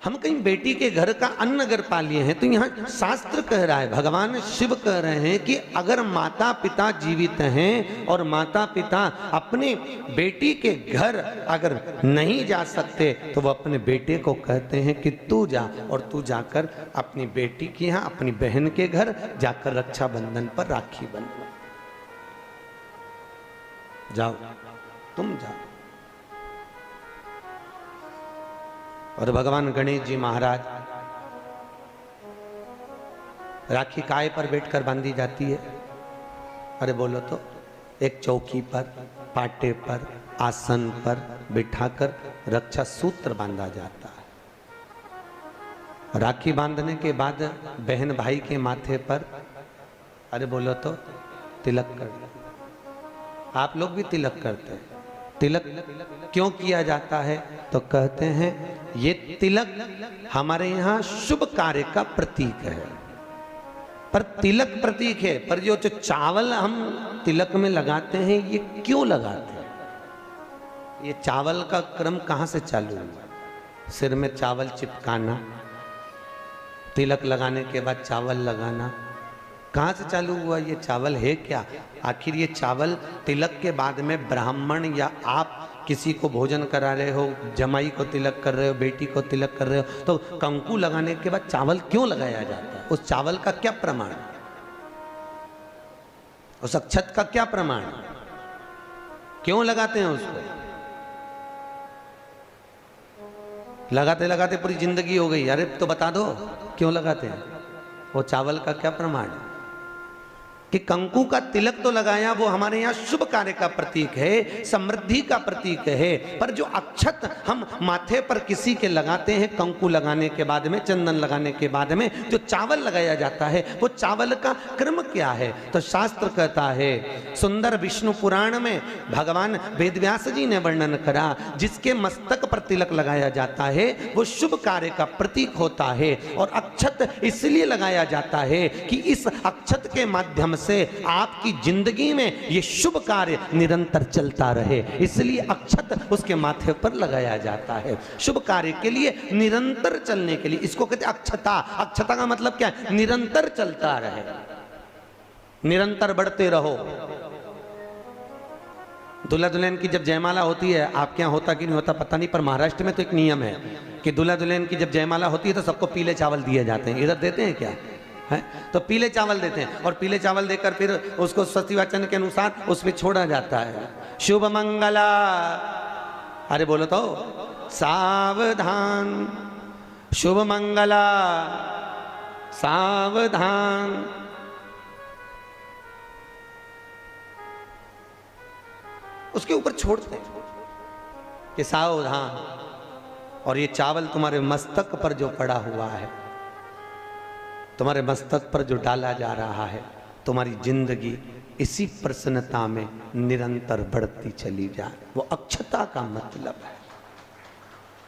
हम कहीं बेटी के घर का अन्न अगर पा लिए हैं तो यहाँ शास्त्र कह रहा है, भगवान शिव कह रहे हैं कि अगर माता पिता जीवित हैं और माता पिता अपने बेटी के घर अगर नहीं जा सकते तो वो अपने बेटे को कहते हैं कि तू जा, और तू जाकर अपनी बेटी के यहाँ अपनी बहन के घर जाकर रक्षाबंधन पर राखी बंधो, जाओ तुम जाओ। और भगवान गणेश जी महाराज राखी काय पर बैठकर बांधी जाती है? अरे बोलो तो, एक चौकी पर, पाटे पर, आसन पर बिठाकर रक्षा सूत्र बांधा जाता है। राखी बांधने के बाद बहन भाई के माथे पर, अरे बोलो तो, तिलक कर दो। आप लोग भी तिलक करते हैं। तिलक क्यों किया जाता है? तो कहते हैं ये तिलक हमारे यहाँ शुभ कार्य का प्रतीक है। पर तिलक प्रतीक है, पर जो चावल हम तिलक में लगाते हैं ये क्यों लगाते हैं? ये चावल का क्रम कहाँ से चालू हुआ? सिर में चावल चिपकाना, तिलक लगाने के बाद चावल लगाना, कहाँ से चालू हुआ? ये चावल है क्या? आखिर ये चावल तिलक के बाद में ब्राह्मण या आप किसी को भोजन करा रहे हो, जमाई को तिलक कर रहे हो, बेटी को तिलक कर रहे हो, तो कंकु लगाने के बाद चावल क्यों लगाया जाता है? उस चावल का क्या प्रमाण? उस अक्षत का क्या प्रमाण? क्यों लगाते हैं उसको? लगाते लगाते पूरी जिंदगी हो गई, अरे तो बता दो क्यों लगाते हैं? वो चावल का क्या प्रमाण है? कि कंकु का तिलक तो लगाया, वो हमारे यहाँ शुभ कार्य का प्रतीक है, समृद्धि का प्रतीक है। पर जो अक्षत हम माथे पर किसी के लगाते हैं, कंकु लगाने के बाद में, चंदन लगाने के बाद में जो चावल लगाया जाता है, वो चावल का क्रम क्या है? तो शास्त्र कहता है, सुंदर विष्णु पुराण में भगवान वेदव्यास जी ने वर्णन करा, जिसके मस्तक पर तिलक लगाया जाता है वो शुभ कार्य का प्रतीक होता है। और अक्षत इसलिए लगाया जाता है कि इस अक्षत के माध्यम से आपकी जिंदगी में ये शुभ कार्य निरंतर चलता रहे, इसलिए अक्षत उसके माथे पर लगाया जाता है। शुभ कार्य के लिए, निरंतर चलने के लिए, इसको कहते हैं अक्षता। अक्षता का मतलब क्या है? निरंतर चलता रहे, निरंतर बढ़ते रहो। दूल्हा दुल्हन की जब जयमाला होती है, आपके यहाँ होता कि नहीं होता पता नहीं, पर महाराष्ट्र में तो एक नियम है कि दूल्हा दुल्हन की जब जयमाला होती है तो सबको पीले चावल दिए जाते हैं। इधर देते हैं क्या है? तो पीले चावल देते हैं, और पीले चावल देकर फिर उसको सतीवचन के अनुसार उस पर छोड़ा जाता है। शुभ मंगला, अरे बोलो तो, सावधान, शुभ मंगला सावधान। उसके ऊपर छोड़ते हैं कि सावधान। और ये चावल तुम्हारे मस्तक पर जो पड़ा हुआ है, तुम्हारे मस्तक पर जो डाला जा रहा है, तुम्हारी जिंदगी इसी प्रसन्नता में निरंतर बढ़ती चली जाए। वो अक्षता का मतलब है।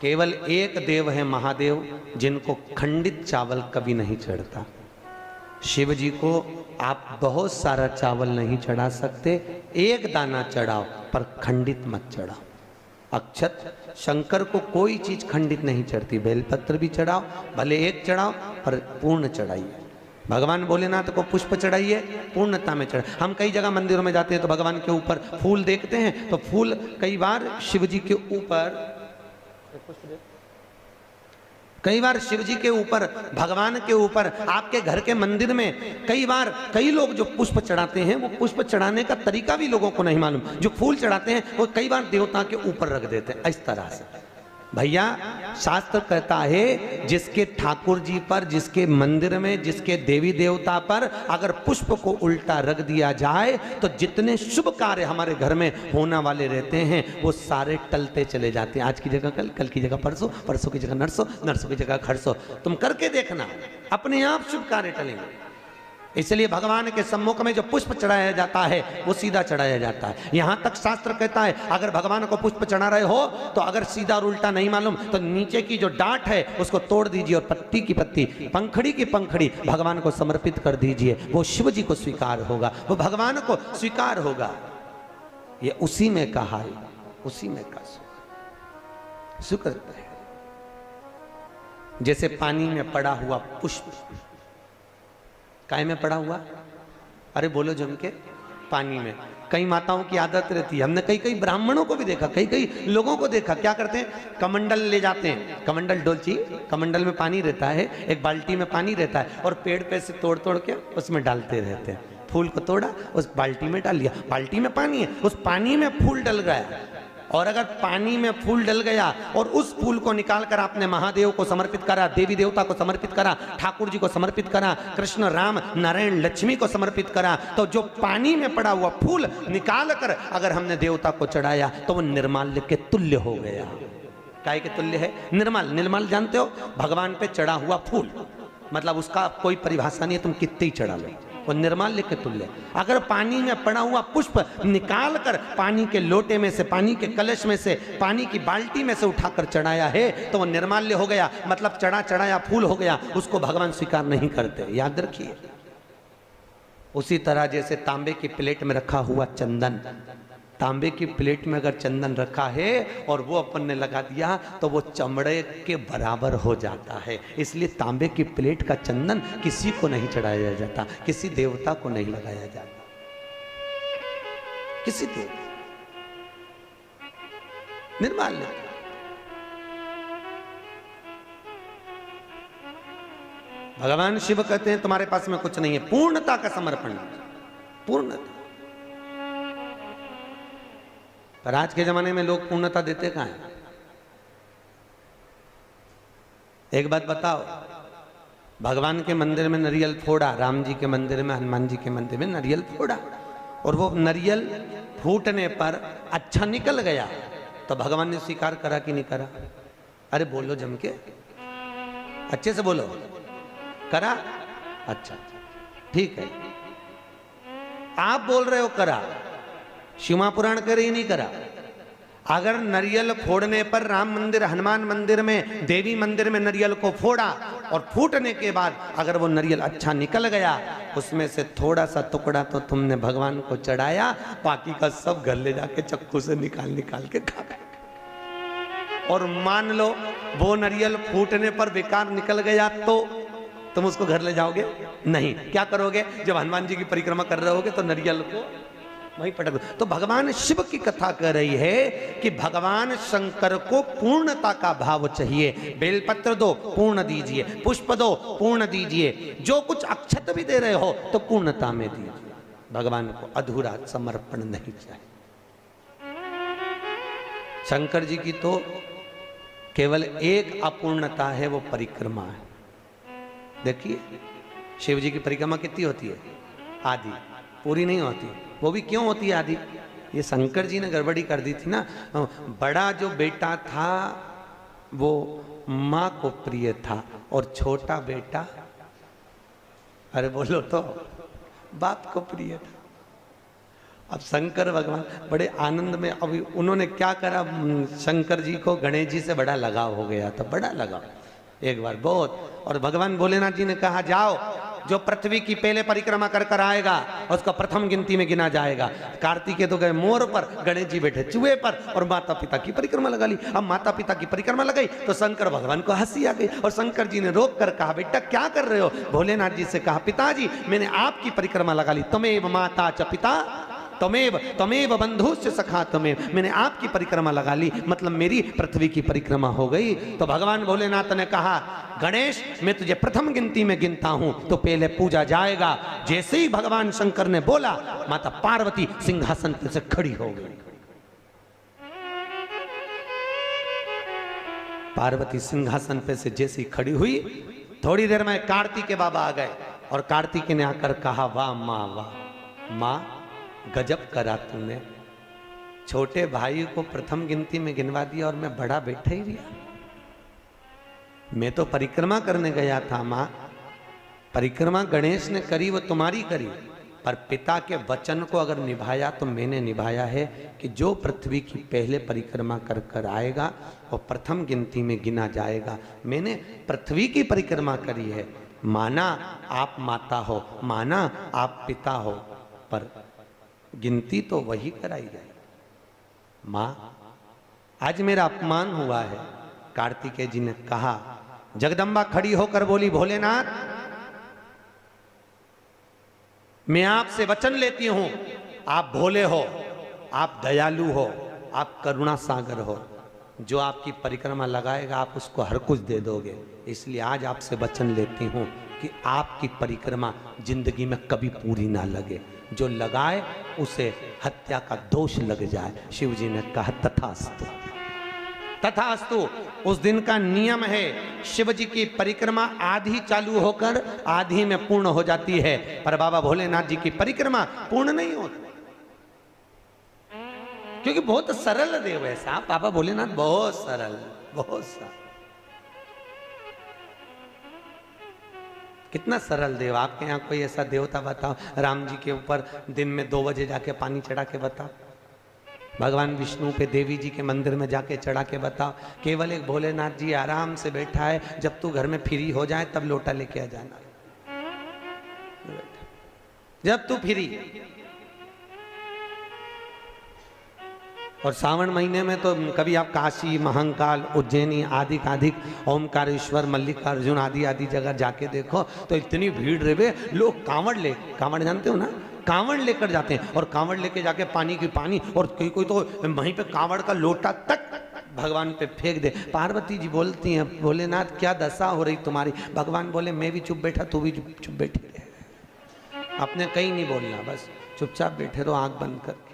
केवल एक देव है महादेव, जिनको खंडित चावल कभी नहीं चढ़ता। शिव जी को आप बहुत सारा चावल नहीं चढ़ा सकते, एक दाना चढ़ाओ, पर खंडित मत चढ़ाओ। अक्षत, शंकर को कोई चीज खंडित नहीं चढ़ती। बेलपत्र भी चढ़ाओ, भले एक चढ़ाओ, पर पूर्ण चढ़ाइए। भगवान भोलेनाथ को पुष्प चढ़ाइए, पूर्णता में चढ़ाइए। हम कई जगह मंदिरों में जाते हैं तो भगवान के ऊपर फूल देखते हैं, तो फूल कई बार शिव जी के ऊपर, कई बार शिव जी के ऊपर, भगवान के ऊपर, आपके घर के मंदिर में कई बार कई लोग जो पुष्प चढ़ाते हैं, वो पुष्प चढ़ाने का तरीका भी लोगों को नहीं मालूम। जो फूल चढ़ाते हैं वो कई बार देवता के ऊपर रख देते हैं, इस तरह से। भैया, शास्त्र कहता है जिसके ठाकुर जी पर, जिसके मंदिर में, जिसके देवी देवता पर अगर पुष्प को उल्टा रख दिया जाए तो जितने शुभ कार्य हमारे घर में होने वाले रहते हैं वो सारे टलते चले जाते हैं। आज की जगह कल, कल की जगह परसों, परसों की जगह नरसों, नरसों की जगह खरसों। तुम करके देखना, अपने आप शुभ कार्य टलेंगे। इसलिए भगवान के सम्मुख में जो पुष्प चढ़ाया जाता है वो सीधा चढ़ाया जाता है। यहां तक शास्त्र कहता है अगर भगवान को पुष्प चढ़ा रहे हो तो अगर सीधा और उल्टा नहीं मालूम तो नीचे की जो डांट है उसको तोड़ दीजिए और पत्ती की पत्ती, पंखड़ी की पंखड़ी भगवान को समर्पित कर दीजिए। वो शिव जी को स्वीकार होगा, वो भगवान को स्वीकार होगा। ये उसी में का हाल, उसी में का सुख है। जैसे पानी में पड़ा हुआ पुष्प, काय में पड़ा हुआ, अरे बोलो जम के, पानी में। कई माताओं की आदत रहती है, हमने कई कई ब्राह्मणों को भी देखा, कई कई लोगों को देखा, क्या करते हैं, कमंडल ले जाते हैं, कमंडल डोलची, कमंडल में पानी रहता है, एक बाल्टी में पानी रहता है, और पेड़ पे से तोड़ तोड़ के उसमें डालते रहते हैं। फूल को तोड़ा, उस बाल्टी में डाल लिया, बाल्टी में पानी है, उस पानी में फूल डल गया, और अगर पानी में फूल डल गया और उस फूल को निकाल कर आपने महादेव को समर्पित करा, देवी देवता को समर्पित करा, ठाकुर जी को समर्पित करा, कृष्ण राम नारायण लक्ष्मी को समर्पित करा, तो जो पानी में पड़ा हुआ फूल निकाल कर अगर हमने देवता को चढ़ाया तो वो निर्माल्य के तुल्य हो गया। काय के तुल्य है? निर्माल। निर्माल जानते हो, भगवान पे चढ़ा हुआ फूल, मतलब उसका कोई परिभाषा नहीं है, तुम कितने ही चढ़ा लो, वो निर्माल्य के तुल्य। अगर पानी में पड़ा हुआ पुष्प निकाल कर पानी के लोटे में से, पानी के कलश में से, पानी की बाल्टी में से उठाकर चढ़ाया है तो वो निर्माल्य हो गया, मतलब चढ़ाया फूल हो गया, उसको भगवान स्वीकार नहीं करते, याद रखिए। उसी तरह जैसे तांबे की प्लेट में रखा हुआ चंदन, तांबे की प्लेट में अगर चंदन रखा है और वो अपन ने लगा दिया तो वो चमड़े के बराबर हो जाता है। इसलिए तांबे की प्लेट का चंदन किसी को नहीं चढ़ाया जाता, किसी देवता को नहीं लगाया जाता, किसी देवता, निर्माल्य। भगवान शिव कहते हैं तुम्हारे पास में कुछ नहीं है, पूर्णता का समर्पण, पूर्णता। पर आज के जमाने में लोग पूर्णता देते कहां हैं? एक बात बताओ, भगवान के मंदिर में नारियल फोड़ा, राम जी के मंदिर में, हनुमान जी के मंदिर में नारियल फोड़ा, और वो नारियल फूटने पर अच्छा निकल गया तो भगवान ने स्वीकार करा कि नहीं करा? अरे बोलो जम के, अच्छे से बोलो, करा? अच्छा ठीक है, आप बोल रहे हो करा, शिवा पुराण करे ही नहीं करा। अगर नारियल फोड़ने पर राम मंदिर, हनुमान मंदिर में, देवी मंदिर में नारियल को फोड़ा और फूटने के बाद अगर वो नारियल अच्छा निकल गया, उसमें से थोड़ा सा टुकड़ा तो तुमने भगवान को चढ़ाया, बाकी का सब घर ले जाके चक्कू से निकाल निकाल के खा गए। और मान लो वो नारियल फूटने पर बेकार निकल गया तो तुम उसको घर ले जाओगे? नहीं। क्या करोगे? जब हनुमान जी की परिक्रमा कर रहे होगे तो नारियल को वहीं पटक दो। तो भगवान शिव की कथा कह रही है कि भगवान शंकर को पूर्णता का भाव चाहिए। बेलपत्र दो, पूर्ण दीजिए, पुष्प दो, पूर्ण दीजिए, जो कुछ अक्षत भी दे रहे हो तो पूर्णता में दीजिए। भगवान को अधूरा समर्पण नहीं चाहिए। शंकर जी की तो केवल एक अपूर्णता है, वो परिक्रमा है। देखिए शिव जी की परिक्रमा कितनी होती है? आधी, पूरी नहीं होती। वो भी क्यों होती है आधी? ये शंकर जी ने गड़बड़ी कर दी थी ना। बड़ा जो बेटा था वो माँ को प्रिय था और छोटा बेटा, अरे बोलो तो, बाप को प्रिय था। अब शंकर भगवान बड़े आनंद में, अभी उन्होंने क्या करा, शंकर जी को गणेश जी से बड़ा लगाव हो गया था, बड़ा लगाव एक बार बहुत। और भगवान भोलेनाथ जी ने कहा जाओ, जो पृथ्वी की पहले परिक्रमा कर कर आएगा उसको प्रथम गिनती में गिना जाएगा। कार्तिकेय तो गए मोर पर, गणेश जी बैठे चूहे पर, और माता पिता की परिक्रमा लगा ली। अब माता पिता की परिक्रमा लगाई तो शंकर भगवान को हंसी आ गई, और शंकर जी ने रोक कर कहा बेटा क्या कर रहे हो? भोलेनाथ जी से कहा पिताजी मैंने आपकी परिक्रमा लगा ली, तमेव माता च पिता तमेव बंधुश्च सखा तमेव, मैंने आपकी परिक्रमा लगा ली, मतलब मेरी पृथ्वी की परिक्रमा हो गई। तो भगवान भोलेनाथ ने कहा गणेश मैं तुझे प्रथम गिनती में गिनता हूं तो पहले पूजा जाएगा। जैसे ही भगवान शंकर ने बोला, माता पार्वती सिंहासन पर से खड़ी हो गई। पार्वती सिंहासन पे से जैसे ही खड़ी हुई, थोड़ी देर में कार्तिकेय बाबा आ गए, और कार्तिकेय ने आकर कहा वाह माँ, वाह माँ, गजब करा तूने, छोटे भाई को प्रथम गिनती में गिनवा दिया और मैं बड़ा बैठा ही रहा। मैं तो परिक्रमा करने गया था माँ, परिक्रमा गणेश ने करी वो तुम्हारी करी, पर पिता के वचन को अगर निभाया तो मैंने निभाया है कि जो पृथ्वी की पहले परिक्रमा कर कर आएगा वो प्रथम गिनती में गिना जाएगा। मैंने पृथ्वी की परिक्रमा करी है, माना आप माता हो, माना आप पिता हो, पर गिनती तो वही कराई जाए। माँ आज मेरा अपमान हुआ है। कार्तिकेय जी ने कहा जगदम्बा खड़ी होकर बोली, भोलेनाथ मैं आपसे वचन लेती हूं, आप भोले हो, आप दयालु हो, आप करुणा सागर हो, जो आपकी परिक्रमा लगाएगा आप उसको हर कुछ दे दोगे। इसलिए आज आपसे वचन लेती हूं कि आपकी परिक्रमा जिंदगी में कभी पूरी ना लगे, जो लगाए उसे हत्या का दोष लग जाए। शिव जी ने कहा तथास्तु, तथास्तु। उस दिन का नियम है, शिव जी की परिक्रमा आधी चालू होकर आधी में पूर्ण हो जाती है, पर बाबा भोलेनाथ जी की परिक्रमा पूर्ण नहीं होती, क्योंकि बहुत सरल देव है साहब बाबा भोलेनाथ, बहुत सरल, बहुत सरल। कितना सरल देव। आपके यहाँ कोई ऐसा देवता बताओ, राम जी के ऊपर दिन में 2 बजे जाके पानी चढ़ा के बताओ, भगवान विष्णु पे देवी जी के मंदिर में जाके चढ़ा के बताओ। केवल एक भोलेनाथ जी आराम से बैठा है, जब तू घर में फ्री हो जाए तब लोटा लेके आ जाना, जब तू फ्री। और सावन महीने में तो कभी आप काशी, महाकाल, उज्जैनी आदि ओमकारेश्वर, मल्लिकार्जुन आदि आदि जगह जाके देखो तो इतनी भीड़ रहे, लोग कांवड़ जानते हो ना, कांवड़ लेकर जाते हैं, और कांवड़ लेके जाके पानी की पानी, और कोई तो वहीं पे कांवड़ का लोटा तक भगवान पे फेंक दे। पार्वती जी बोलती हैं, भोलेनाथ क्या दशा हो रही तुम्हारी। भगवान बोले, मैं भी चुप बैठा, तू भी चुप बैठी रहे, आपने कहीं नहीं बोलना, बस चुपचाप बैठे रहो आंख बंद करके।